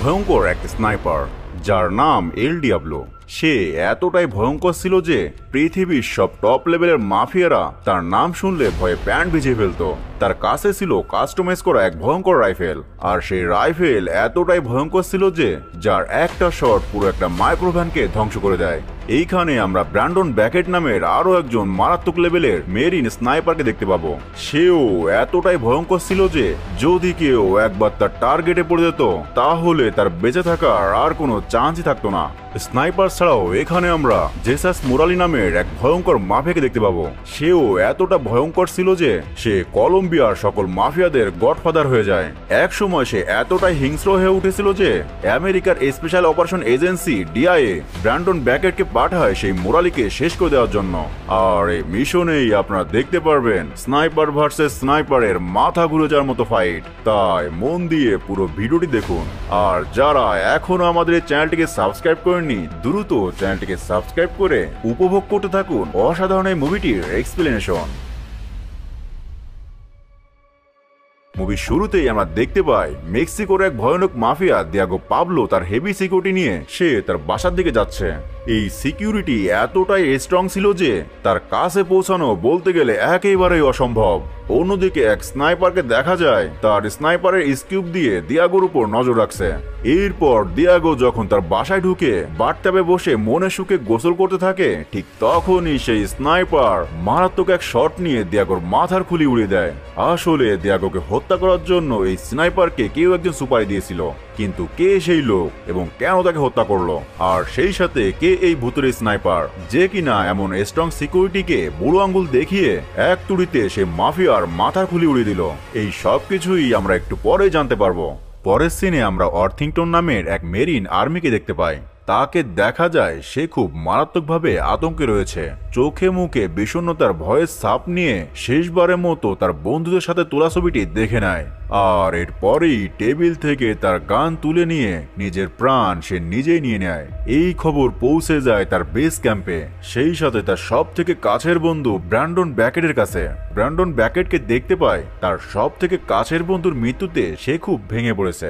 ভয়ঙ্কর এক স্নাইপার যার নাম এল ডিয়াবলো। সে এতটাই ভয়ঙ্কর ছিল যে পৃথিবীর সব টপ লেভেলের মাফিয়ারা তার নাম শুনলে ভয়ে প্যান্ট ভিজিয়ে ফেলতো। তার কাছে ছিল কাস্টমাইজ করা এক ভয়ঙ্কর রাইফেল, আর সেই রাইফেল এতটাই ভয়ঙ্কর ছিল যে যার একটা শট পুরো একটা মাইক্রোভ্যানকে ধ্বংস করে দেয়। এইখানে আমরা ব্র্যান্ডন ব্যাকেট নামের আরো একজন মারাত্মক লেভেলের মেরিন স্নাইপারকে দেখতে পাবো। সেও এতটাই ভয়ঙ্কর ছিল যে যদি কেউ একবার তার টার্গেটে পড়ে যেত তাহলে তার বেঁচে থাকার আর কোনো চান্সই থাকতো না। স্নাইপার ছাড়াও এখানে আমরা জেসাস মোরালি নামের এক ভয়ঙ্কর মাফিয়াকে দেখতে পাবো। সেও এতটা ভয়ঙ্কর ছিল যে সে কলম্বিয়ার সকল মাফিয়াদের গডফাদার হয়ে যায়। এক সময় সে এতটাই হিংস্র হয়ে উঠেছিল যে আমেরিকার special operation agency DIA Brandon ব্যাকেটকে পাঠায় সেই মোরালিকে শেষ করে দেওয়ার জন্য। আর এই মিশনেই আপনারা দেখতে পারবেন স্নাইপার ভার্সেস স্নাইপারের মাথা ঘুরে যাওয়ার মতো ফাইট। তাই মন দিয়ে পুরো ভিডিওটি দেখুন। আর যারা এখনো আমাদের এই চ্যানেলটিকে সাবস্ক্রাইব করেননি দ্রুত চ্যানেলটিকে সাবস্ক্রাইব করে উপভোগ করতে থাকুন অসাধারণ এই মুভিটির এক্সপ্লেনেশন। মুভির শুরুতেই আমরা দেখতে পাই মেক্সিকোর এক ভয়ানক মাফিয়া দিয়াগো পাবলো তার হেভি সিকিউরিটি নিয়ে সে তার বাসার দিকে যাচ্ছে। এই সিকিউরিটি এতটাই স্ট্রং ছিল যে তার কাছে পৌঁছানো বলতে গেলে একেবারেই অসম্ভব। অন্যদিকে এক স্নাইপারকে দেখা যায় তার স্নাইপারের স্কিউব দিয়ে দিয়াগোর উপর নজর রাখছে। এরপর দিয়াগো যখন তার বাসায় ঢুকে বাথটাবে বসে মনে সুখে গোসল করতে থাকে, ঠিক তখনই সেই স্নাইপার মারাত্মক এক শট নিয়ে দিয়াগোর মাথার খুলি উড়িয়ে দেয়। আসলে দিয়াগোকে হত্যা করার জন্য এই স্নাইপারকে কেউ একজন সুপারি দিয়েছিল, কিন্তু কে সেই লোক এবং কেন তাকে হত্যা করলো, আর সেই সাথে কে এই ভূতের স্নাইপার যে কিনা এমন স্ট্রং সিকিউরিটিকে বুড়ো আঙ্গুল দেখিয়ে এক তুড়িতে সে মাফিয়ার মাথার খুলি উড়িয়ে দিল। এই সব কিছুই আমরা একটু পরে জানতে পারবো। পরের সিনে আমরা অর্থিংটন নামের এক মেরিন আর্মিকে দেখতে পাই। তাকে দেখা যায় সে খুব মারাত্মকভাবে আতঙ্কে রয়েছে। চোখে মুখে বিষণ্ণতার ভয়ের ছাপ নিয়ে শেষবারের মতো তার বন্ধুদের সাথে তোলা ছবিটি দেখে নেয়। আর এরপরেই টেবিল থেকে তার গান তুলে নিয়ে নিজের প্রাণ সে নিজেই নিয়ে নেয়। এই খবর পৌঁছে যায় তার বেস ক্যাম্পে, সেই সাথে তার সব থেকে কাছের বন্ধু ব্র্যান্ডন ব্যাকেটের কাছে। ব্র্যান্ডন ব্যাকেটকে দেখতে পায় তার সব থেকে কাছের বন্ধুর মৃত্যুতে সে খুব ভেঙে পড়েছে।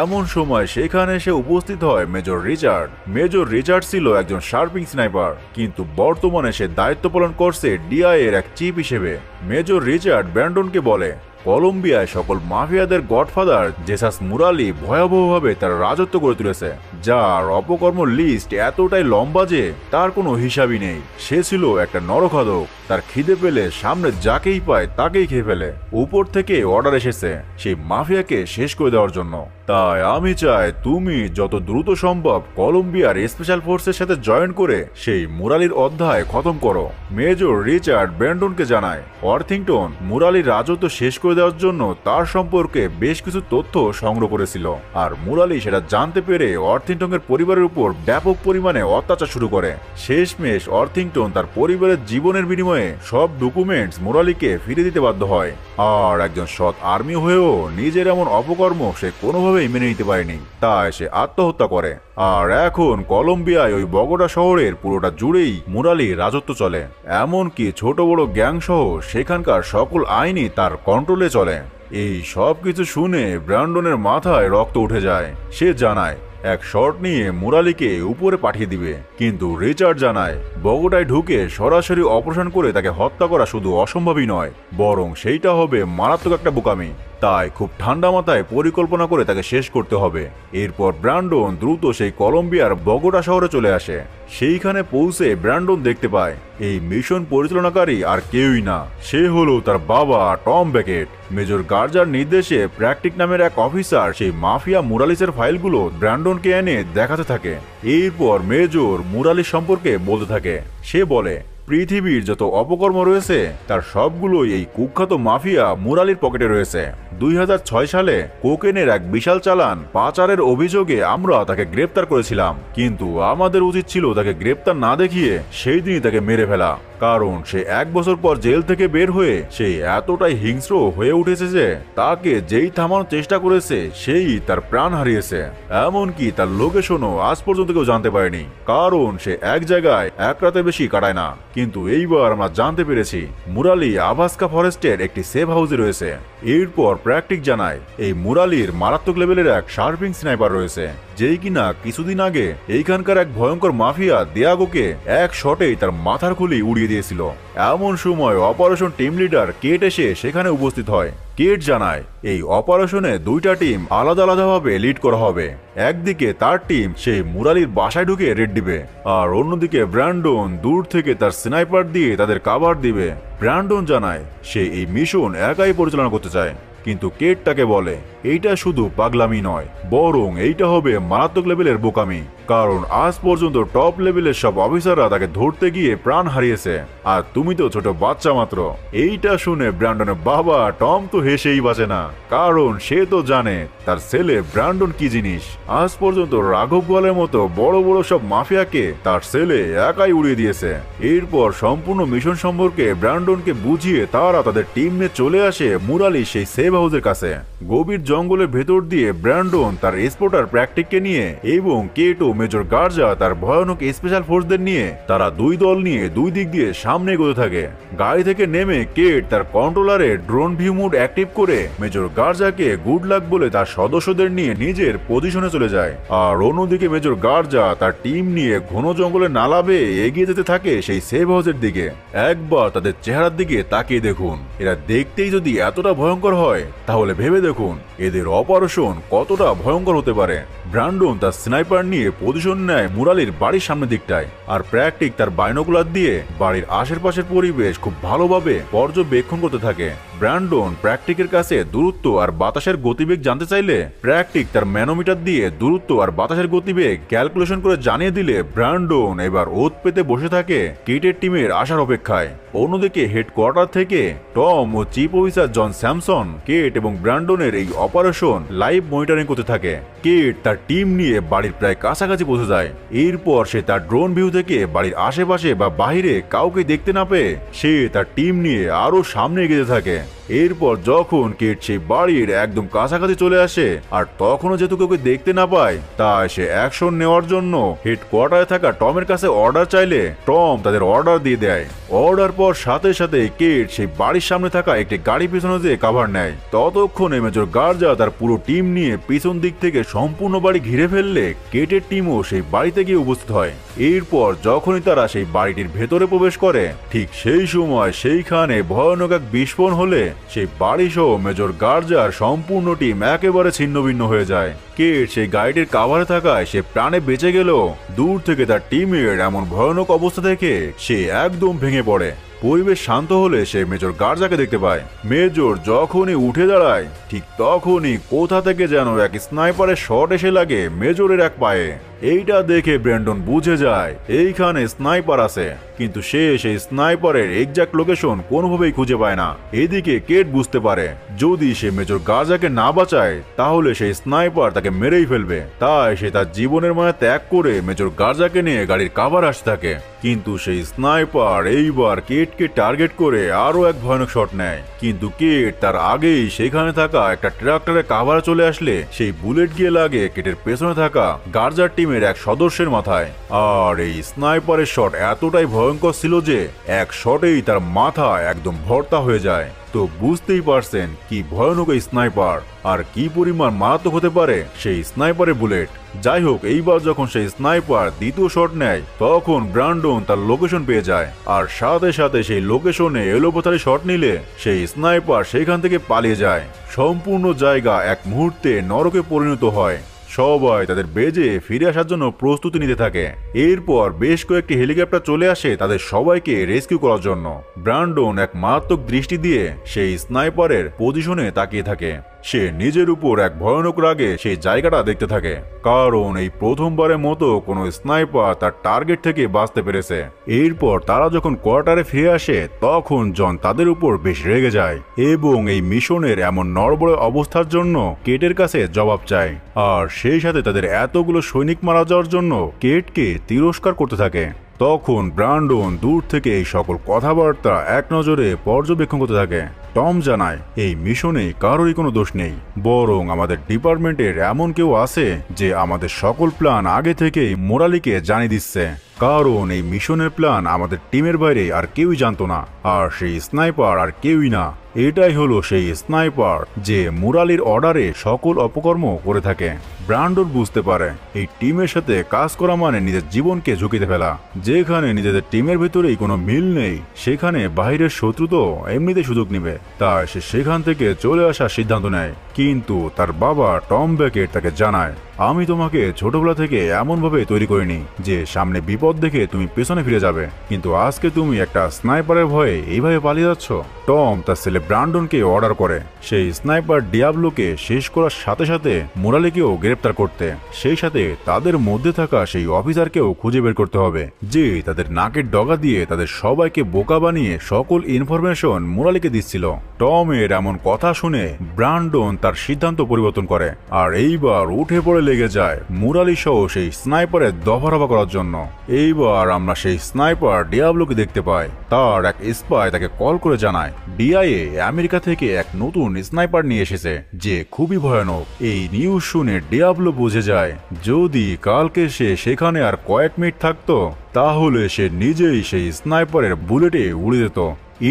এমন সময় সেখানে সে উপস্থিত হয় মেজর রিচার্ড। মেজর রিচার্ড ছিল একজন শার্পিং স্নাইপার, কিন্তু বর্তমানে সে দায়িত্ব পালন করছে ডিআইএর এক চিফ হিসেবে। মেজর রিচার্ড ব্র্যান্ডনকে বলে কলম্বিয়ায় সকল মাফিয়াদের গডফাদার জেসাস মোরালি ভয়াবহভাবে তার রাজত্ব করে তুলেছে, যার অপকর্ম লিস্ট এতটাই লম্বা যে তার কোনো হিসাবই নেই। সে ছিল একটা নরখাদক, তার খিদে পেলে সামনে যাকেই পায় তাকেই খেয়ে ফেলে। উপর থেকে অর্ডার এসেছে সেই মাফিয়াকে শেষ করে দেওয়ার জন্য। তাই আমি চাই তুমি যত দ্রুত সম্ভব কলম্বিয়ার স্পেশাল ফোর্সের সাথে জয়েন করে সেই মোরালির অধ্যায় খতম করো। মেজর রিচার্ড ব্র্যান্ডনকে জানায় অর্থিংটন মোরালির রাজত্ব শেষ করে দেওয়ার জন্য তার সম্পর্কে বেশ কিছু তথ্য সংগ্রহ করেছিল, আর মোরালি সেটা জানতে পেরে অর্থিংটনের পরিবারের উপর ব্যাপক পরিমাণে অত্যাচার শুরু করে। শেষমেশ অর্থিংটন তার পরিবারের জীবনের বিনিময়ে সব ডকুমেন্টস মোরালিকে ফিরে দিতে বাধ্য হয়। আর একজন সৎ আর্মি হয়েও নিজের এমন অপকর্ম সে কোনোভাবেই মেনে নিতে পারেনি, তাই সে আত্মহত্যা করে। আর এখন কলম্বিয়ায় ওই বগোটা শহরের পুরোটা জুড়েই মোরালির রাজত্ব চলে। এমনকি ছোট বড় গ্যাং সহ সেখানকার সকল আইনই তার কন্ট্রোলে চলে। এই সব কিছু শুনে ব্র্যান্ডনের মাথায় রক্ত উঠে যায়। সে জানায় এক শট নিয়ে মোরালিকে উপরে পাঠিয়ে দিবে, কিন্তু রিচার্ড জানায় বগোটায় ঢুকে সরাসরি অপারেশন করে তাকে হত্যা করা শুধু অসম্ভবই নয়, বরং সেইটা হবে মারাত্মক একটা বোকামি। তাই খুব ঠান্ডা মাথায় পরিকল্পনা করে তাকে শেষ করতে হবে। এরপর ব্র্যান্ডন দ্রুত সেই কলম্বিয়ার বগোটা শহরে চলে আসে। সেইখানে পৌঁছে ব্র্যান্ডন দেখতে পায় এই মিশন পরিচালনাকারী আর কেউই না, সে হলো তার বাবা টম ব্যাকেট। মেজর গার্জার নির্দেশে প্র্যাকটিক নামের এক অফিসার সেই মাফিয়া মোরালিসের ফাইলগুলো ব্র্যান্ডনকে এনে দেখাতে থাকে। এরপর মেজর মোরালিস সম্পর্কে বলতে থাকে। সে বলে পৃথিবীর যত অপকর্ম রয়েছে তার সবগুলোই এই কুখ্যাত মাফিয়া মোরালির পকেটে রয়েছে। 2006 সালে কোকেনের এক বিশাল চালান পাচারের অভিযোগে আমরা তাকে গ্রেপ্তার করেছিলাম, কিন্তু আমাদের উচিত ছিল তাকে গ্রেপ্তার না দেখিয়ে সেই দিনই তাকে মেরে ফেলা, কারণ সে 1 বছর পর জেল থেকে বের হয়ে সে এতটাই হিংস্র হয়ে উঠেছে যে তাকে যেই থামানোর চেষ্টা করেছে সেই তার প্রাণ হারিয়েছে। এমনকি তার লোকেশনও আজ পর্যন্ত কেউ জানতে পারেনি, কারণ সে এক জায়গায় এক রাতে বেশি কাটায় না। কিন্তু এইবার আমরা জানতে পেরেছি মোরালি আভাস্কা ফরেস্টের একটি সেফ হাউসে রয়েছে। এরপর প্র্যাকটিক জানায় এই মুরালির মারাত্মক লেভেলের এক শার্পিং স্নাইপার রয়েছে, যেই কিনা কিছুদিন আগে এইখানকার এক ভয়ঙ্কর মাফিয়া দিয়াগোকে এক শটেই তার মাথার খুলি উড়িয়ে দিয়েছিল। এমন সময় অপারেশন টিম লিডার কেট এসে সেখানে উপস্থিত হয়। কেট জানায় এই অপারেশনে দুইটা টিম আলাদা আলাদাভাবে লিড করা হবে। একদিকে তার টিম সেই মুরালির বাসায় ঢুকে রেড দিবে, আর অন্যদিকে ব্র্যান্ডন দূর থেকে তার স্নাইপার দিয়ে তাদের কাভার দিবে। ব্র্যান্ডন জানায় সে এই মিশন একাই পরিচালনা করতে চায়, কিন্তু কেট তাকে বলে এইটা শুধু পাগলামি নয়, বরং এইটা হবে মারাত্মক লেভেলের বোকামি, কারণ আজ পর্যন্ত টপ লেভেলের সব অফিসাররা তাকে ধরতে গিয়ে প্রাণ হারিয়েছে, আর তুমি তো ছোট বাচ্চা মাত্র। এইটা শুনে ব্র্যান্ডনের বাবা টম তো হেসেই বাঁচে না, কারণ সে তো জানে তার ছেলে ব্র্যান্ডন কি জিনিস। আজ পর্যন্ত রাঘব বোয়ালের মতো বড় বড় সব মাফিয়াকে তার ছেলে একাই উড়িয়ে দিয়েছে। এরপর সম্পূর্ণ মিশন সম্পর্কে ব্র্যান্ডনকে বুঝিয়ে তারা তাদের টিম নিয়ে চলে আসে মুরালি সেই সেভ হাউসের কাছে। গভীর জঙ্গলের ভেতর দিয়ে ব্র্যান্ডন তার এক্সপোর্টার প্র্যাকটিককে নিয়ে এবং কেটো মেজর গার্জা তার ভয়ানক স্পেশাল ফোর্সদের নিয়ে তারা দুই দল নিয়ে দুই দিক দিয়ে সামনে এগোতে থাকে। গাড়ি থেকে নেমে কেট তার কন্ট্রোলারে ড্রোন ভিউ মোড অ্যাক্টিভ করে মেজর গার্জাকে গুড লাক বলে তার সদস্যদের নিয়ে নিজের পজিশনে চলে যায়। আর অন্যদিকে মেজর গার্জা তার টিম নিয়ে ঘন জঙ্গলে নালাবে এগিয়ে যেতে থাকে সেই সেভ হাউসের দিকে। একবার তাদের চেহারার দিকে তাকিয়ে দেখুন, এরা দেখতেই যদি এতটা ভয়ঙ্কর হয় তাহলে ভেবে দেখুন এদের অপারেশন কতটা ভয়ঙ্কর হতে পারে। ব্র্যান্ডন তার স্নাইপার নিয়ে পজিশন নেয় মুরালির বাড়ির সামনের দিকটায়, আর প্র্যাকটিক তার বাইনোকুলার দিয়ে বাড়ির আশেপাশের পরিবেশ খুব ভালোভাবে পর্যবেক্ষণ করতে থাকে। ব্র্যান্ডন প্র্যাকটিকের কাছে দূরত্ব আর বাতাসের গতিবেগ জানতে চাইলে প্র্যাকটিক তার ম্যানোমিটার দিয়ে দূরত্ব আর বাতাসের গতিবেগ ক্যালকুলেশন করে জানিয়ে দিলে ব্র্যান্ডন এবার ওত পেতে বসে থাকে কেটের টিমের আসার অপেক্ষায়। অন্যদিকে হেডকোয়ার্টার থেকে টম ও চিফ অফিসার জন স্যামসন কেট এবং ব্র্যান্ডনের এই অপারেশন লাইভ মনিটরিং করতে থাকে। কেট তার টিম নিয়ে বাড়ির প্রায় কাছাকাছি পৌঁছে যায়। এরপর সে তার ড্রোন ভিউ থেকে বাড়ির আশেপাশে বা বাহিরে কাউকে দেখতে না পেয়ে সে তার টিম নিয়ে আরো সামনে এগিয়ে থাকে। এরপর যখন কেট সেই বাড়ির একদম কাছাকাছি চলে আসে আর তখনও যেহেতু কাউকে দেখতে না পায়, তাই সে অ্যাকশন নেওয়ার জন্য হেডকোয়ার্টারে থাকা টমের কাছে অর্ডার চাইলে টম তাদের অর্ডার দিয়ে দেয়। অর্ডার পর সাথে সাথে কেট সেই বাড়ির সামনে থাকা একটি গাড়ি পিছনে দিয়ে কাভার নেয়। ততক্ষণে মেজর গার্জা তার পুরো টিম নিয়ে পিছন দিক থেকে সম্পূর্ণ বাড়ি ঘিরে ফেললে কেটের টিমও সেই বাড়িতে গিয়ে উপস্থিত হয়। এরপর যখনই তারা সেই বাড়িটির ভেতরে প্রবেশ করে ঠিক সেই সময় সেইখানে ভয়ানক এক বিস্ফোরণ হলে সেই বাড়ি সহ মেজর গার্জার সম্পূর্ণ টিম একেবারে ছিন্নভিন্ন হয়ে যায়। কেট সেই গাড়িটির কাভারে থাকায় সে প্রাণে বেঁচে গেল। দূর থেকে তার টিমের এমন ভয়ানক অবস্থা দেখে সে একদম ভেঙে পড়ে। পরিবেশ শান্ত হলে সে মেজর গার্জাকে দেখতে পায়। মেজর যখনই উঠে দাঁড়ায় ঠিক তখনই কোথা থেকে যেন এক স্নাইপারের শট এসে লাগে মেজরের এক পায়ে। এইটা দেখে ব্র্যান্ডন বুঝে যায় এইখানে স্নাইপার আছে, কিন্তু সে সেই স্নাইপারের এক্সাক্ট লোকেশন কোনোভাবেই খুঁজে পায় না। এদিকে কেট বুঝতে পারে যদি সে মেজর গার্জাকে না বাঁচায় তাহলে সেই স্নাইপার তাকে মেরেই ফেলবে, তাই সে তার জীবনের মায়া ত্যাগ করে মেজর গার্জাকে নিয়ে গাড়ির কাভার আসতে থাকে। কিন্তু সেই স্নাইপার এইবার কেটকে টার্গেট করে আরো এক ভয়ানক শট নেয়, কিন্তু কেট তার আগেই সেখানে থাকা একটা ট্রাক্টরের কাভারে চলে আসলে সেই বুলেট গিয়ে লাগে কেটের পেছনে থাকা গার্জার টিমের এক সদস্যের মাথায়। আর এই স্নাইপারের শট এতটাই ভয়ঙ্কর ছিল যে এক শটেই তার মাথা একদম ভর্তা হয়ে যায়। তো বুঝতেই পারছেন কি ভয়ানক এই স্নাইপার আর কি পরিমাণ মারাত্মক হতে পারে সেই স্নাইপারের বুলেট। যাই হোক, এইবার যখন সেই স্নাইপার দ্বিতীয় শট নেয় তখন ব্র্যান্ডন তার লোকেশন পেয়ে যায়, আর সাথে সাথে সেই লোকেশনে এলোপাথারি শট নিলে সেই স্নাইপার সেখান থেকে পালিয়ে যায়। সম্পূর্ণ জায়গা এক মুহূর্তে নরকে পরিণত হয়। সবাই তাদের বেজে ফিরে আসার জন্য প্রস্তুতি নিতে থাকে। এরপর বেশ কয়েকটি হেলিকপ্টার চলে আসে তাদের সবাইকে রেস্কিউ করার জন্য। ব্র্যান্ডন এক মারাত্মক দৃষ্টি দিয়ে সেই স্নাইপারের পজিশনে তাকিয়ে থাকে। সে নিজের উপর এক ভয়ানক রাগে সেই জায়গাটা দেখতে থাকে, কারণ এই প্রথমবারের মতো কোনো স্নাইপার তার টার্গেট থেকে বাঁচতে পেরেছে। এরপর তারা যখন কোয়ার্টারে ফিরে আসে তখন জন তাদের উপর বেশ রেগে যায় এবং এই মিশনের এমন নড়বড়ে অবস্থার জন্য কেটের কাছে জবাব চায়, আর সেই সাথে তাদের এতগুলো সৈনিক মারা যাওয়ার জন্য কেটকে তিরস্কার করতে থাকে। তখন ব্র্যান্ডন দূর থেকে এই সকল কথাবার্তা এক নজরে পর্যবেক্ষণ করতে থাকে। টম জানায় এই মিশনে কারোরই কোনো দোষ নেই, বরং আমাদের ডিপার্টমেন্টের এমন কেউ আছে যে আমাদের সকল প্ল্যান আগে থেকেই মোরালিকে জানিয়ে দিচ্ছে। কারণ এই মিশনের প্ল্যান আমাদের টিমের বাইরে আর কেউই জানতো না, আর সেই স্নাইপার আর কেউই না, এটাই হলো সেই স্নাইপার যে মুরালির অর্ডারে সকল অপকর্ম করে থাকে। ব্র্যান্ডন বুঝতে পারে এই টিমের সাথে কাজ করা মানে নিজের জীবনকে ঝুঁকিতে ফেলা। যেখানে নিজেদের টিমের ভিতরেই কোনো মিল নেই, সেখানে বাইরের শত্রু তো এমনিতে সুযোগ নেবে। তাই সে সেখান থেকে চলে আসার সিদ্ধান্ত নেয়। কিন্তু তার বাবা টম বেকেট তাকে জানায়, আমি তোমাকে ছোটবেলা থেকে এমনভাবে তৈরি করিনি যে সামনে বিপদ দেখে তুমি পেছনে ফিরে যাবে, কিন্তু আজকে তুমি একটা স্নাইপারের ভয়ে এইভাবে পালিয়ে যাচ্ছ। টম তার ছেলে ব্র্যান্ডনকে অর্ডার করে সেই স্নাইপার ডিয়াবলোকে শেষ করার সাথে সাথে মোরালিকেও গ্রেপ্তার করতে, সেই সাথে তাদের মধ্যে থাকা সেই অফিসারকেও খুঁজে বের করতে হবে যে তাদের নাকের ডগা দিয়ে তাদের সবাইকে বোকা বানিয়ে সকল ইনফরমেশন মোরালিকে দিচ্ছিল। টমের এমন কথা শুনে ব্র্যান্ডন তার সিদ্ধান্ত পরিবর্তন করে আর এইবার উঠে পড়ে লেগে যায় মুরালি সহ সেই স্নাইপারের দফারফা করার জন্য। এইবার আমরা সেই স্নাইপার ডিয়াবলোকে দেখতে পাই। তার এক স্পাই তাকে কল করে জানায় ডিআইএ আমেরিকা থেকে এক নতুন স্নাইপার নিয়ে এসেছে যে খুবই ভয়ানক। এই নিউজ শুনে ডিয়াবলো বুঝে যায় যদি কালকে সে সেখানে আর কয়েক মিনিট থাকতো তাহলে সে নিজেই সেই স্নাইপারের বুলেটে উড়ে যেত।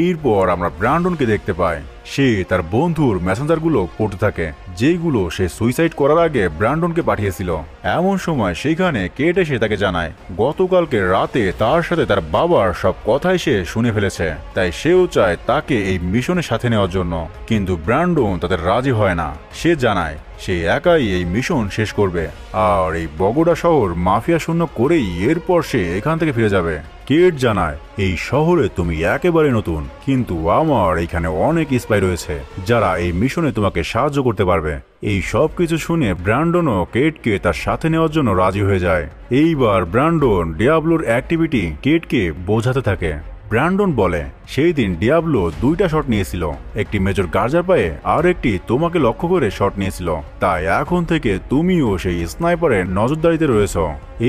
এরপর আমরা ব্র্যান্ডনকে দেখতে পাই সে তার বন্ধুর মেসেঞ্জারগুলো পড়তে থাকে যেগুলো সে সুইসাইড করার আগে ব্র্যান্ডনকে পাঠিয়েছিল। এমন সময় সেখানে কেট এসে তাকে জানায় গতকালকে রাতে তার সাথে তার বাবার সব কথাই সে শুনে ফেলেছে, তাই সেও চায় তাকে এই মিশনের সাথে নেওয়ার জন্য। কিন্তু ব্র্যান্ডন তাদের রাজি হয় না। সে জানায় সে একাই এই মিশন শেষ করবে আর এই বগোডা শহর মাফিয়া শূন্য করেই এরপর সে এখান থেকে ফিরে যাবে। কেট জানায় এই শহরে তুমি একেবারে নতুন, কিন্তু আমার এখানে অনেক স্পাই রয়েছে যারা এই মিশনে তোমাকে সাহায্য করতে পারবে। এই সব কিছু শুনে ব্র্যান্ডনও কেটকে তার সাথে নেওয়ার জন্য রাজি হয়ে যায়। এইবার ব্র্যান্ডন ডিয়াবলোর অ্যাক্টিভিটি কেটকে বোঝাতে থাকে। ব্র্যান্ডন বলে সেই দিন ডিয়াবলো দুইটা শট নিয়েছিল, একটি মেজর গার্জার পায়ে আর একটি তোমাকে লক্ষ্য করে শট নিয়েছিল, তাই এখন থেকে তুমিও সেই স্নাইপারের নজরদারিতে রয়েছ।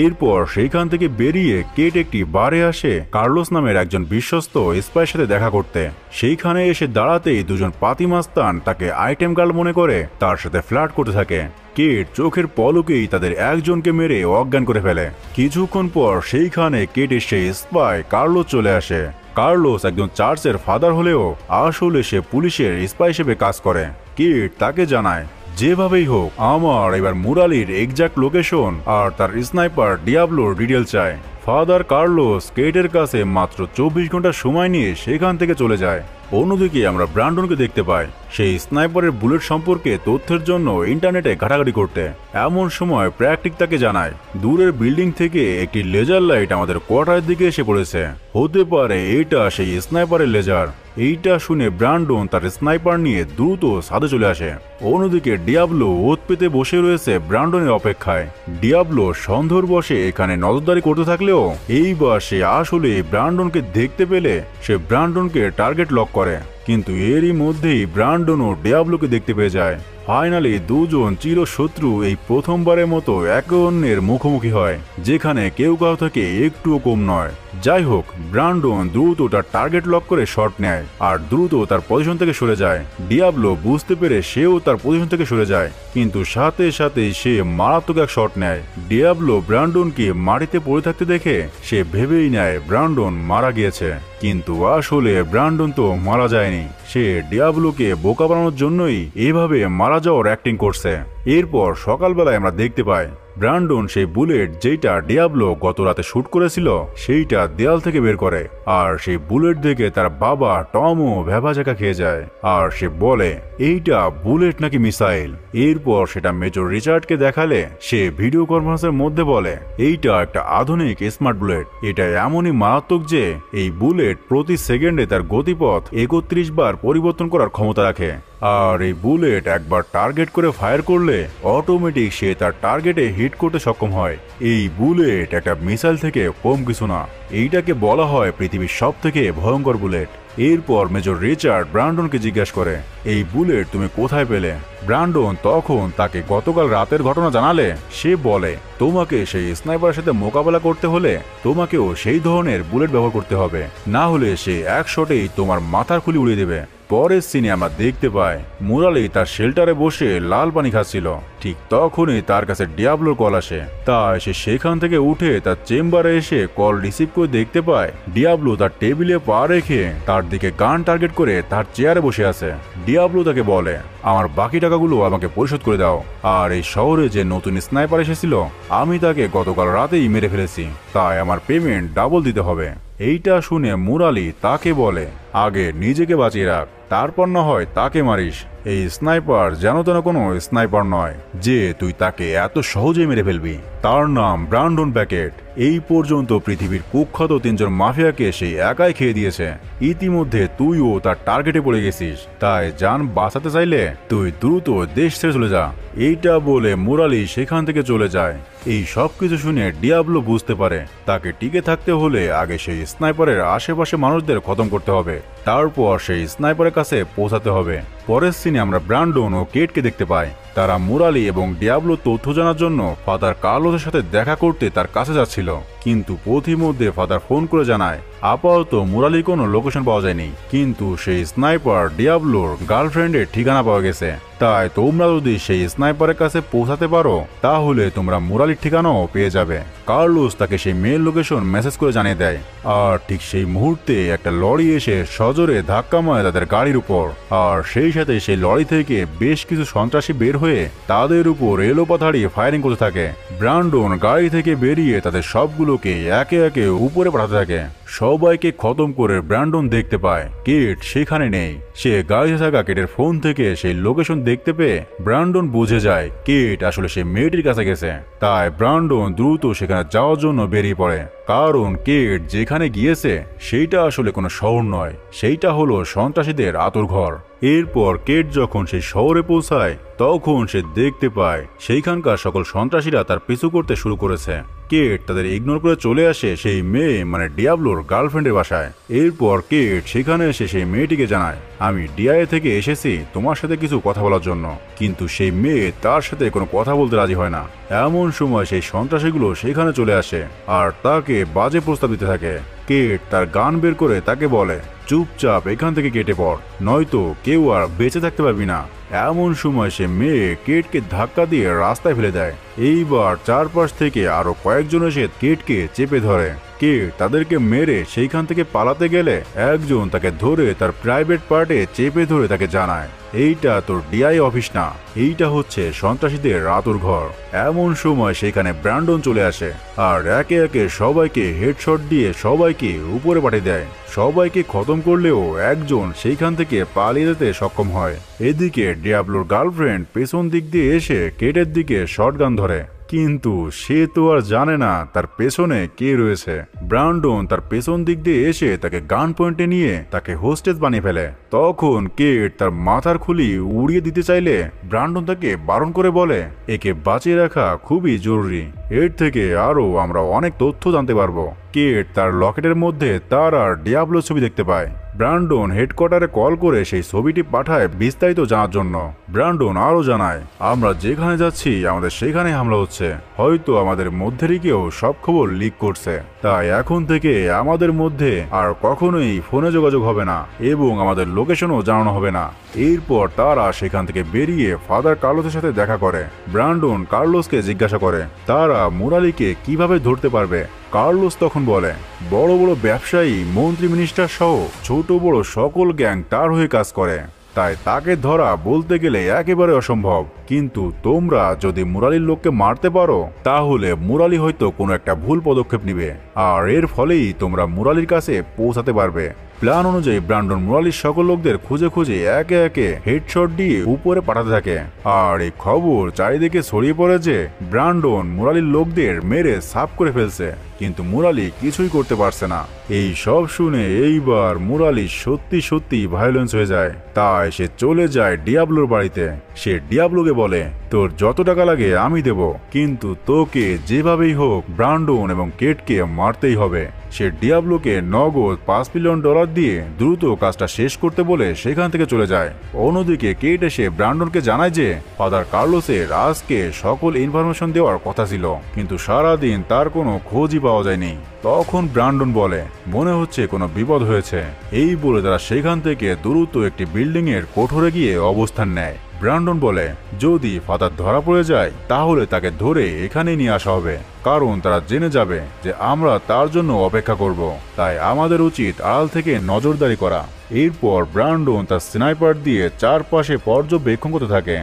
এরপর সেইখান থেকে বেরিয়ে কেট একটি বারে আসে কার্লোস নামের একজন বিশ্বস্ত স্পাইয়ের সাথে দেখা করতে। সেইখানে এসে দাঁড়াতেই দুজন পাতি মাস্তান তাকে আইটেম গার্ল মনে করে তার সাথে ফ্লার্ট করতে থাকে। কেট চোখের পলকেই তাদের একজনকে মেরে অজ্ঞান করে ফেলে। কিছুক্ষণ পর সেইখানে কেটের সেই স্পাই কার্লোস চলে আসে। কার্লোস একজন চার্চের ফাদার হলেও আসলে সে পুলিশের স্পাই হিসেবে কাজ করে। কেট তাকে জানায় যেভাবেই হোক আমার এবার মুরালির এক্সাক্ট লোকেশন আর তার স্নাইপার ডিয়াবলোর ডিটেল চায়। ফাদার কার্লোস কেটের কাছে মাত্র 24 ঘন্টা সময় নিয়ে সেখান থেকে চলে যায়। অন্যদিকে আমরা ব্র্যান্ডনকে দেখতে পাই সেই স্নাইপারের বুলেট সম্পর্কে তথ্যের জন্য ইন্টারনেটে ঘাটাঘাটি করতে। এমন সময় প্র্যাকটিক তাকে জানায় দূরের বিল্ডিং থেকে একটি লেজার লাইট আমাদের কোয়ার্টারের দিকে এসে পড়েছে, হতে পারে এটা সেই স্নাইপারের লেজার। এইটা শুনে ব্র্যান্ডন তার স্নাইপার নিয়ে দ্রুত ছাদে চলে আসে। অন্যদিকে ডিয়াবলো ওত পেতে বসে রয়েছে ব্র্যান্ডনের অপেক্ষায়। ডিয়াবলো সন্দেহর বসে এখানে নজরদারি করতে থাকলেও এইবার সে আসলে ব্র্যান্ডনকে দেখতে পেলে সে ব্র্যান্ডনকে টার্গেট লক করে, কিন্তু এরই মধ্যেই ব্র্যান্ডনও ডিয়াবলোকে দেখতে পেয়ে যায়। ফাইনালি দুজন চিরশত্রু এই প্রথমবারের মতো একে অন্যের মুখোমুখি হয়, যেখানে কেউ কারো থেকে একটুও কম নয়। যাই হোক, ব্র্যান্ডন দ্রুত তার টার্গেট লক করে শট নেয় আর দ্রুত তার পজিশন থেকে সরে যায়। ডিয়াবলো বুঝতে পেরে সেও তার পজিশন থেকে সরে যায়, কিন্তু সাথে সাথে সে মারাত্মক এক শট নেয়। ডিয়াবলো ব্র্যান্ডনকে মাটিতে পড়ে থাকতে দেখে সে ভেবেই নেয় ব্র্যান্ডন মারা গিয়েছে, কিন্তু আসলে ব্র্যান্ডন তো মারা যায়নি। সে ডিয়াবলোকে বোকা বানানোর জন্যই এভাবে মারা যাওয়ার অ্যাক্টিং করছে। এরপর সকালবেলায় আমরা দেখতে পাই ব্র্যান্ডন সেই বুলেট যেটা ডিয়াবলো গত রাতে শুট করেছিল সেইটা দেয়াল থেকে বের করে, আর সেই বুলেট দেখে তার বাবা টমও ভ্যাবাচাকা খেয়ে যায় আর সে বলে এইটা বুলেট নাকি মিসাইল। এরপর সেটা মেজর রিচার্ডকে দেখালে সে ভিডিও কনফারেন্সের মধ্যে বলে এইটা একটা আধুনিক স্মার্ট বুলেট, এটা এমনই মারাত্মক যে এই বুলেট প্রতি সেকেন্ডে তার গতিপথ 31 বার পরিবর্তন করার ক্ষমতা রাখে, আর এই বুলেট একবার টার্গেট করে ফায়ার করলে অটোমেটিক সে তার টার্গেটে হিট করতে সক্ষম হয়। এই বুলেট একটা মিসাইল থেকে কম কিছু না, এইটাকে বলা হয় পৃথিবীর সব থেকে ভয়ঙ্কর বুলেট। এরপর মেজর রিচার্ড ব্র্যান্ডনকে জিজ্ঞাসা করে এই বুলেট তুমি কোথায় পেলে। ব্র্যান্ডন তখন তাকে গতকাল রাতের ঘটনা জানালে সে বলে তোমাকে সেই স্নাইপারের সাথে মোকাবেলা করতে হলে তোমাকেও সেই ধরনের বুলেট ব্যবহার করতে হবে, না হলে সে এক শটেই তোমার মাথার খুলি উড়িয়ে দেবে। পরের সিনে আমরা দেখতে পাই মুরালি তার শেল্টারে বসে লাল পানি খাচ্ছিল। ঠিক তখনই তার কাছে ডিয়াবলোর কল আসে। তাই সে সেখান থেকে উঠে তার চেম্বারে এসে কল রিসিভ করে দেখতে পায় ডিয়াবলো তার টেবিলে পা রেখে তার দিকে গান টার্গেট করে তার চেয়ারে বসে আছে। ডিয়াবলো তাকে বলে, আমার বাকি টাকাগুলো আমাকে পরিশোধ করে দাও। আর এই শহরে যে নতুন স্নাইপার এসেছিল আমি তাকে গতকাল রাতেই মেরে ফেলেছি, তাই আমার পেমেন্ট ডাবল দিতে হবে। এইটা শুনে মুরালি তাকে বলে, আগে নিজেকে বাঁচিয়ে রাখ, তারপর না হয় তাকে মারিস। এই স্নাইপার যেন তেন কোনো স্নাইপার নয় যে তুই তাকে এত সহজে মেরে ফেলবি। তার নাম ব্রান্ডন প্যাকেট। এই পর্যন্ত পৃথিবীর কুখ্যাত 3 জন মাফিয়াকে সেই একাই খেয়ে দিয়েছে। ইতিমধ্যে তুইও তার টার্গেটে পড়ে গেছিস, তাই জান বাঁচাতে চাইলে তুই দ্রুত দেশ ছেড়ে চলে যা। এইটা বলে মুরালি সেখান থেকে চলে যায়। এই সব কিছু শুনে ডিয়াবলো বুঝতে পারে তাকে টিকে থাকতে হলে আগে সেই স্নাইপারের আশেপাশে মানুষদের খতম করতে হবে, তারপর সেই স্নাইপারের কাছে পৌঁছাতে হবে। পরের সিনে আমরা ব্রান্ডন ও কেটকে দেখতে পাই। তারা মুরালি এবং ডিয়াবলো তথ্য জানার জন্য ফাদার কার্লোসের সাথে দেখা করতে তার কাছে যাচ্ছিল, কিন্তু পথিমধ্যে ফাদার ফোন করে জানায় আপাতত মুরালির কোনো লোকেশন পাওয়া যায়নি, কিন্তু সেই স্নাইপার ডিয়াবলোর গার্লফ্রেন্ডের ঠিকানা পাওয়া গেছে। তাই তোমরা যদি সেই স্নাইপারের কাছে পৌঁছাতে পারো তাহলে তোমরা মুরালির ঠিকানাও পেয়ে যাবে। কার্লোস তাকে সেই মেল লোকেশন মেসেজ করে জানিয়ে দেয়। আর ঠিক সেই মুহূর্তে একটা লরি এসে সজোরে ধাক্কা মারে তাদের গাড়ির উপর, আর সেই সাথে সেই লরি থেকে বেশ কিছু সন্ত্রাসী বের হয়ে তাদের উপর এলোপাথাড়ি ফায়ারিং করতে থাকে। ব্রান্ডন গাড়ি থেকে বেরিয়ে তাদের সবগুলোকে একে একে উপরে পাঠাতে থাকে। সবাইকে খতম করে ব্রান্ডন দেখতে পায় কেট সেখানে নেই। সে গাড়িতে থাকা কেটের ফোন থেকে সেই লোকেশন দেখতে পেয়ে ব্রান্ডন বুঝে যায় কেট আসলে সেই মেয়েটির কাছে গেছে। তাই ব্রান্ডন দ্রুত সেখানে যাওয়ার জন্য বেরিয়ে পড়ে, কারণ কেট যেখানে গিয়েছে সেইটা আসলে কোনো শহর নয়, সেইটা হলো সন্ত্রাসীদের আঁতুড়ঘর। এরপর কেট যখন সেই শহরে পৌঁছায় তখন সে দেখতে পায় সেইখানকার সকল সন্ত্রাসীরা তার পিছু করতে শুরু করেছে। কেট তাদের ইগনোর করে চলে আসে সেই মেয়ে মানে ডিয়াবলোর গার্লফ্রেন্ডের বাসায়। এরপর কেট সেখানে এসে সেই মেয়েটিকে জানায়, আমি ডিআইএ থেকে এসেছি তোমার সাথে কিছু কথা বলার জন্য, কিন্তু সেই মেয়ে তার সাথে কোনো কথা বলতে রাজি হয় না। এমন সময় সেই সন্ত্রাসীগুলো সেখানে চলে আসে আর তাকে বাজে প্রস্তাব দিতে থাকে। কেট তার গান বের করে তাকে বলে, চুপচাপ এখান থেকে কেটে পড়, নয়তো কেউ আর বেঁচে থাকতে পারবি না। এমন সময় সে মেয়ে কেটকে ধাক্কা দিয়ে রাস্তায় ফেলে দেয়। এইবার চারপাশ থেকে আরো কয়েকজন এসে কেটকে চেপে ধরে। কেট তাদেরকে মেরে সেইখান থেকে পালাতে গেলে একজন তাকে ধরে তার প্রাইভেট পার্টে চেপে ধরে তাকে জানায়, এইটা তোর ডিআই অফিস না, এইটা হচ্ছে সন্ত্রাসীদের আঁতুড়ঘর। এমন সময় সেখানে ব্রান্ডন চলে আসে আর একে একে সবাইকে হেডশট দিয়ে সবাইকে উপরে পাঠিয়ে দেয়। সবাইকে খতম করলেও একজন সেইখান থেকে পালিয়ে যেতে সক্ষম হয়। এদিকে ডিয়াবলোর গার্লফ্রেন্ড পেছন দিক দিয়ে এসে কেটের দিকে শটগান ধরে, কিন্তু সে তো আর জানে না তার পেছনে কে রয়েছে। ব্রান্ডন তার পেছন দিক দিয়ে এসে তাকে গান পয়েন্টে নিয়ে তাকে হোস্টেস বানিয়ে ফেলে। তখন কেট তার মাথার খুলি উড়িয়ে দিতে চাইলে ব্রান্ডন তাকে বারণ করে বলে, একে বাঁচিয়ে রাখা খুবই জরুরি, এর থেকে আরো আমরা অনেক তথ্য জানতে পারবো। কেট তার লকেটের মধ্যে তার আর ডিয়াবলো ছবি দেখতে পায়। ব্রান্ডন হেডকোয়ার্টারে কল করে সেই ছবিটি পাঠায় বিস্তারিত জানার জন্য। ব্রান্ডন আরো জানায়, আমরা যেখানে যাচ্ছি আমাদের সেখানে হামলা হচ্ছে, হয়তো আমাদের মধ্যেরই কেউ সব খবর লিক করছে, তাই এখন থেকে আমাদের মধ্যে আর কখনোই ফোনে যোগাযোগ হবে না এবং আমাদের লোকেশনও জানানো হবে না। এরপর তারা সেখান থেকে বেরিয়ে ফাদার কার্লোসের সাথে দেখা করে। ব্রান্ডন কার্লোসকে জিজ্ঞাসা করে তারা মুরালিকে কিভাবে ধরতে পারবে। কার্লোস তখন বলে, বড় বড় ব্যবসায়ী, মন্ত্রী, মিনিস্টার সহ ছোট বড় সকল গ্যাং তার হয়ে কাজ করে, তাই তাকে ধরা বলতে গেলে একেবারে অসম্ভব। কিন্তু তোমরা যদি মুরালির লোককে মারতে পারো তাহলে মুরালি হয়তো কোনো একটা ভুল পদক্ষেপ নিবে, আর এর ফলেই তোমরা মুরালির কাছে পৌঁছাতে পারবে। প্ল্যান অনুযায়ী ব্রান্ডন মুরালির সকল লোকদের খুঁজে খুঁজে একে একে হেডশট দিয়ে উপরে পাঠাতে থাকে। আর এই খবর চারিদিকে ছড়িয়ে পড়ে যে ব্রান্ডন মুরালির লোকদের মেরে সাফ করে ফেলছে, কিন্তু মুরালি কিছুই করতে পারছে না। এই সব শুনে এইবার মুরালি সত্যি সত্যি ভায়োলেন্স হয়ে যায়। তাই সে চলে যায় ডিয়াবলোর বাড়িতে। সে ডিয়াবলোকে বলে, তোর যত টাকা লাগে আমি দেব, কিন্তু তোকে যেভাবেই হোক ব্রান্ডন এবং কেটকে মারতেই হবে। সে ডিয়াবলোকে নগদ $5 মিলিয়ন দিয়ে দ্রুত কাজটা শেষ করতে বলে সেখান থেকে চলে যায়। অন্যদিকে কেট এসে ব্র্যান্ডনকে জানায় যে ফাদার কার্লোসের আজকে সকল ইনফরমেশন দেওয়ার কথা ছিল, কিন্তু সারাদিন তার কোনো খোঁজই পাওয়া যায়নি। তখন ব্র্যান্ডন বলে মনে হচ্ছে কোনো বিপদ হয়েছে। এই বলে তারা সেখান থেকে দ্রুত একটি বিল্ডিং এর কোঠরে গিয়ে অবস্থান নেয়। ব্র্যান্ডন বলে যদি ফাদার ধরা পড়ে যায় তাহলে তাকে ধরে এখানে নিয়ে আসা হবে, কারণ তারা জেনে যাবে যে আমরা তার জন্য অপেক্ষা করব, তাই আমাদের উচিত আড়াল থেকে নজরদারি করা। এরপর ব্র্যান্ডন তার স্নাইপার দিয়ে চারপাশে পর্যবেক্ষণ করতে থাকে।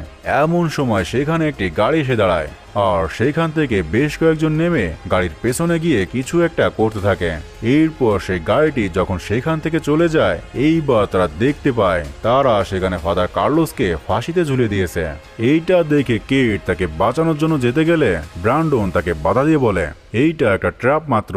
এমন সময় সেখানে একটি গাড়ি এসে দাঁড়ায়, আর সেখান থেকে বেশ কয়েকজন নেমে গাড়ির পেছনে গিয়ে কিছু একটা করতে থাকে। এরপর সেই গাড়িটি যখন সেখান থেকে চলে যায়, এইবার তারা দেখতে পায় তারা সেখানে ফাদার কার্লোসকে ফাঁসিতে ঝুলিয়ে দিয়েছে। এইটা দেখে কেট তাকে বাঁচানোর জন্য যেতে গেলে ব্র্যান্ডন তাকে বাধা দিয়ে বলে এইটা একটা ট্র্যাপ মাত্র,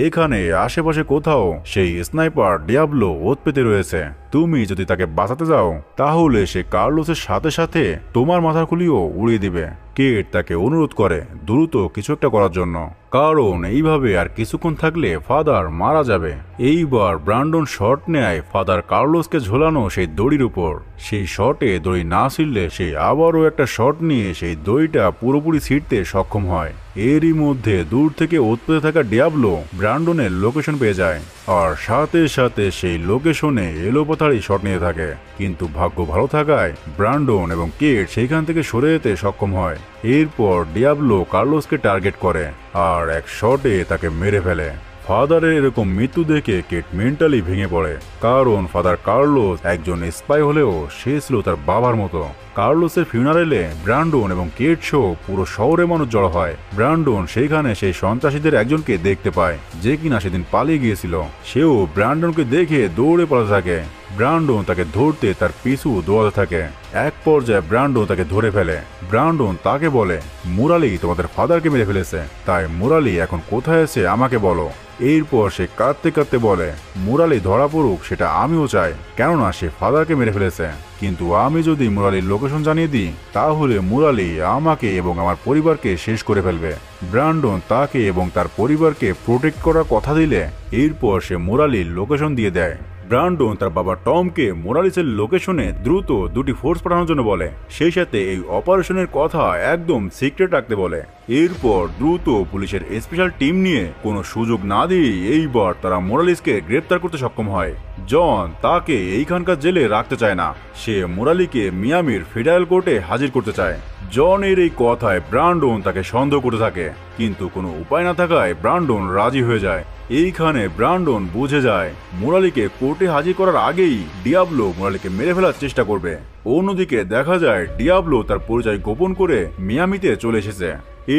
এখানে আশেপাশে কোথাও সেই স্নাইপার ডিয়াবলো ওত পেতে রয়েছে। তুমি যদি তাকে বাঁচাতে যাও তাহলে সে কার্লোসের সাথে সাথে তোমার মাথার খুলিও উড়িয়ে দিবে। কেট তাকে অনুরোধ করে দ্রুত কিছু একটা করার জন্য, কারণ এইভাবে আর কিছুক্ষণ থাকলে ফাদার মারা যাবে। এইবার ব্র্যান্ডন শট নেয় ফাদার কার্লোসকে ঝোলানো সেই দড়ির উপর। সেই শটে দড়ি না ছিঁড়লে সে আবারও একটা শট নিয়ে সেই দড়িটা পুরোপুরি ছিঁড়তে সক্ষম হয়। এরই মধ্যে দূর থেকে উৎপেতে থাকা ডিয়াবলো ব্র্যান্ডনের লোকেশন পেয়ে যায়, আর সাথে সাথে সেই লোকেশনে এলোপাথাড়ি শট নিয়ে থাকে। কিন্তু ভাগ্য ভালো থাকায় ব্র্যান্ডন এবং কেট সেইখান থেকে সরে যেতে সক্ষম হয়। এরপর ডিয়াবলো কার্লোসকে টার্গেট করে আর এক শটে তাকে মেরে ফেলে। ফাদারের এরকম মৃত্যু দেখে কেট মেন্টালি ভেঙে পড়ে, কারণ ফাদার কার্লোস একজন স্পাই হলেও সে ছিল তার বাবার মতো। কার্লোসের ফিউনারেলে ব্র্যান্ডন এবং কেট সহ পুরো শহরে মানুষ জড়ো হয়। ব্র্যান্ডন সেইখানে সেই সন্ত্রাসীদের একজনকে দেখতে পায় যে কিনা সেদিন পালিয়ে গিয়েছিল। সেও ব্র্যান্ডনকে দেখে দৌড়ে পালাতে থাকে। ব্র্যান্ডন তাকে ধরতে তার পিছু দৌড়াতে থাকে। এক পর্যায়ে ব্র্যান্ডন তাকে ধরে ফেলে। ব্র্যান্ডন তাকে বলে মুরালি তোমাদের ফাদারকে মেরে ফেলেছে, তাই মুরালি এখন কোথায় আছে আমাকে বলো। এরপর সে কাঁদতে কাঁদতে বলে মুরালি ধরা পড়ুক সেটা আমিও চাই, কেননা সে ফাদারকে মেরে ফেলেছে, কিন্তু আমি যদি মুরালির লোকেশন জানিয়ে দিই তাহলে মুরালি আমাকে এবং আমার পরিবারকে শেষ করে ফেলবে। ব্র্যান্ডন তাকে এবং তার পরিবারকে প্রোটেক্ট করার কথা দিলে এরপর সে মুরালির লোকেশন দিয়ে দেয়। ব্র্যান্ডন তার বাবা টমকে মোরালিসের লোকেশনে দ্রুত দুটি ফোর্স পাঠানোর জন্য বলে, সেই সাথে এই অপারেশনের কথা একদম সিক্রেট রাখতে বলে। এরপর দ্রুত পুলিশের স্পেশাল টিম নিয়ে কোনো সুযোগ না দিয়ে এইবার তারা মোরালিসকে গ্রেপ্তার করতে সক্ষম হয়। জন তাকে এইখানকার জেলে রাখতে চায় না, সে মোরালিকে মিয়ামির ফেডারেল কোর্টে হাজির করতে চায়। জনের এই কথায় ব্র্যান্ডন তাকে সন্দেহ করতে থাকে, কিন্তু কোনো উপায় না থাকায় ব্র্যান্ডন রাজি হয়ে যায়। এইখানে ব্র্যান্ডন বুঝে যায় মোরালিকে কোর্টে হাজির করার আগেই ডিয়াবলো মোরালিকে মেরে ফেলার চেষ্টা করবে। অন্যদিকে দেখা যায় ডিয়াবলো তার পরিচয় গোপন করে মিয়ামিতে চলে এসেছে।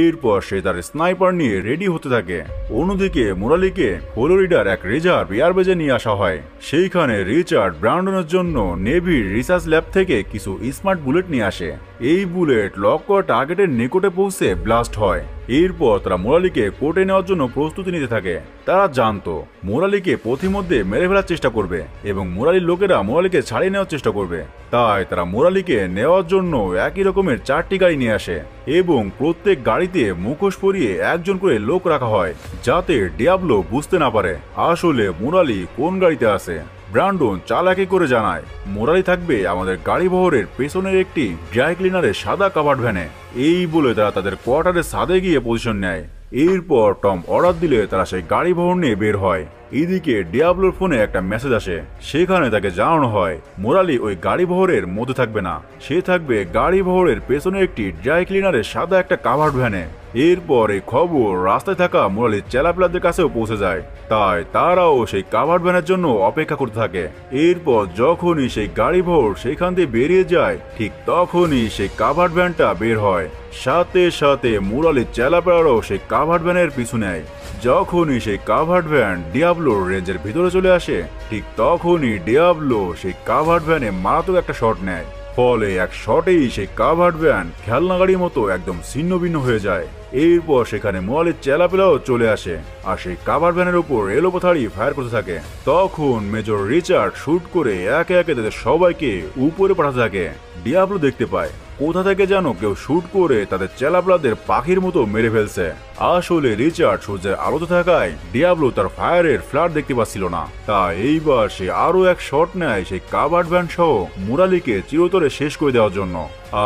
এরপর সে তার স্নাইপার নিয়ে রেডি হতে থাকে। অন্যদিকে মোরালিকে ফ্লোরিডার এক রিজার্ভ এয়ারবেজে নিয়ে আসা হয়। সেইখানে রিচার্ড ব্র্যান্ডনের জন্য নেভির রিসার্চ ল্যাব থেকে কিছু স্মার্ট বুলেট নিয়ে আসে। এই বুলেট লক্ষ্য টার্গেটের নিকটে পৌঁছে ব্লাস্ট হয়। এরপর তারা মোরালিকে কোর্টে নেওয়ার জন্য প্রস্তুতি নিতে থাকে। তারা জানতো মোরালিকে পথিমধ্যে মেরে ফেলার চেষ্টা করবে এবং মোরালির লোকেরা মোরালিকে ছাড়িয়ে নেওয়ার চেষ্টা করবে, তাই তারা মোরালিকে নেওয়ার জন্য একই রকমের 4টি গাড়ি নিয়ে আসে এবং প্রত্যেক গাড়িতে মুখোশ পরিয়ে একজন করে লোক রাখা হয়, যাতে ডিয়াবলো বুঝতে না পারে আসলে মোরালি কোন গাড়িতে আছে। ব্র্যান্ডন চালাকি করে জানায় মোরালি থাকবে আমাদের গাড়ি বহরের পেছনের একটি ড্রাই ক্লিনারের সাদা কাভার্ড ভ্যানে। এই বলে তারা তাদের কোয়ার্টারের ছাদে গিয়ে পজিশন নেয়। এরপর টম অর্ডার দিলে তারা সেই গাড়ি বহর নিয়ে বের হয়। এদিকে ডিয়াবলোর ফোনে একটা মেসেজ আসে, সেখানে তাকে জানানো হয় মোরালি ওই গাড়ি বহরের মধ্যে থাকবে না, সে থাকবে গাড়ি বহরের পেছনে একটি ড্রাই ক্লিনারের সাদা একটা কাভার্ড ভ্যানে। এরপর এই খবর রাস্তায় থাকা মোরালির চেলাপেলাদের কাছেও পৌঁছে যায়, তাই তারাও সেই কাভার্ড ভ্যানের জন্য অপেক্ষা করতে থাকে। এরপর যখনই সেই গাড়ি ভোর সেখান দিয়ে বেরিয়ে যায়, ঠিক তখনই সেই কাভার্ড ভ্যানটা বের হয়। সাথে সাথে মোরালির চেলাপেলারাও সেই কাভার্ড ভ্যানের পিছু নেয়। যখনই সেই কাভার্ড ভ্যান ডিয়াবলোর রেঞ্জের ভিতরে চলে আসে, ঠিক তখনই ডিয়াবলো সেই কাভার্ড ভ্যানে মারাত্মক একটা শট নেয়। ফলে এক শটেই সেই কাভার্ড ভ্যান খেলনা গাড়ির মতো একদম ছিন্ন ভিন্ন হয়ে যায়। এরপর সেখানে মোরালির চেলাপেলাও চলে আসে আর সেই কাভার্ড ভ্যানের উপর এলোপাথাড়ি ফায়ার করতে থাকে। তখন মেজর রিচার্ড শুট করে একে একে তাদের সবাইকে উপরে পাঠাতে থাকে। ডিয়াবলো দেখতে পায় কোথা থেকে যেন কেউ শুট করে তাদের চেলাপলাদের পাখির মতো মেরে ফেলছে। আসলে রিচার্ড সূর্যের আলোতে থাকায় ডিয়াবলো তার ফায়ারের ফ্ল্যাট দেখতে পাচ্ছিল না। তাই এইবার সে আরো এক শট নেয় সেই কাভার্ড ভ্যান সহ মুরালিকে চিরতরে শেষ করে দেওয়ার জন্য।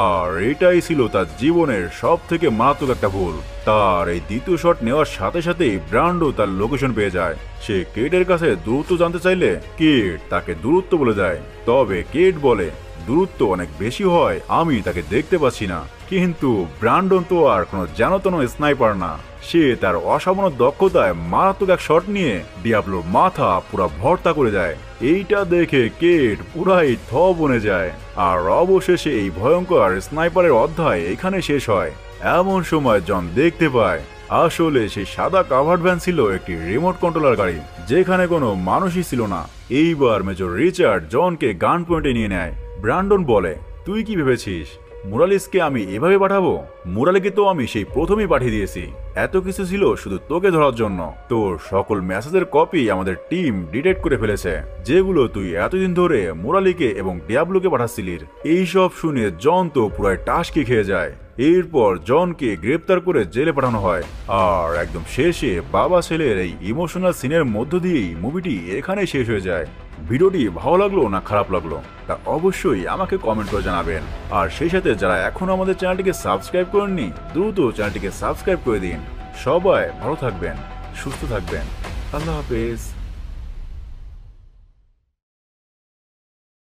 আর এটাই ছিল তার জীবনের সব থেকে মারাত্মক একটা ভুল। তার এই দ্বিতীয় শট নেওয়ার সাথে সাথেই ব্র্যান্ডো তার লোকেশন পেয়ে যায়। সে কেটের কাছে দূরত্ব জানতে চাইলে কেট তাকে দূরত্ব বলে দেয়। তবে কেট বলে দূরত্ব অনেক বেশি হয়, আমি তাকে দেখতে পাচ্ছি না। কিন্তু ব্র্যান্ডন তো আর কোনো যেনতেন স্নাইপার না। সে তার অসামান্য দক্ষতায় মারাত্মক এক শট নিয়ে ডিয়াবলোর মাথা পুরো ভর্তা করে দেয়। এইটা দেখে কেট পুরাই থ বনে যায়। আর অবশেষে এই ভয়ঙ্কর স্নাইপারের অধ্যায় এখানে শেষ হয়। এমন সময় জন দেখতে পায় আসলে সেই সাদা কাভার্ড ভ্যান ছিল একটি রিমোট কন্ট্রোলার গাড়ি, যেখানে কোনো মানুষই ছিল না। এইবার মেজর রিচার্ড জনকে গান পয়েন্টে নিয়ে নেয়। ব্র্যান্ডন বলে, তুই কি ভেবেছিস মোরালিসকে আমি এভাবে পাঠাবো? মোরালিকে তো আমি সেই প্রথমেই পাঠিয়ে দিয়েছি। এত কিছু ছিল শুধু তোকে ধরার জন্য। তোর সকল মেসেজের কপি আমাদের টিম ডিটেক্ট করে ফেলেছে, যেগুলো তুই এতদিন ধরে মোরালিকে এবং ডিয়াবলোকে পাঠাচ্ছিলিস। এইসব শুনে জন তো পুরাই টাসকি খেয়ে যায়। এরপর জনকে গ্রেপ্তার করে জেলে পাঠানো হয়। আর একদম শেষে বাবা ছেলের এই ইমোশনাল সিনের মধ্য দিয়েই মুভিটি এখানে শেষ হয়ে যায়। ভিডিওটি ভালো লাগলো না খারাপ লাগলো তা অবশ্যই আমাকে কমেন্ট করে জানাবেন। আর সেই সাথে যারা এখনো আমাদের চ্যানেলটিকে সাবস্ক্রাইব করেননি দ্রুত চ্যানেলটিকে সাবস্ক্রাইব করে দিন। সবাই ভালো থাকবেন, সুস্থ থাকবেন। আল্লাহ হাফেজ।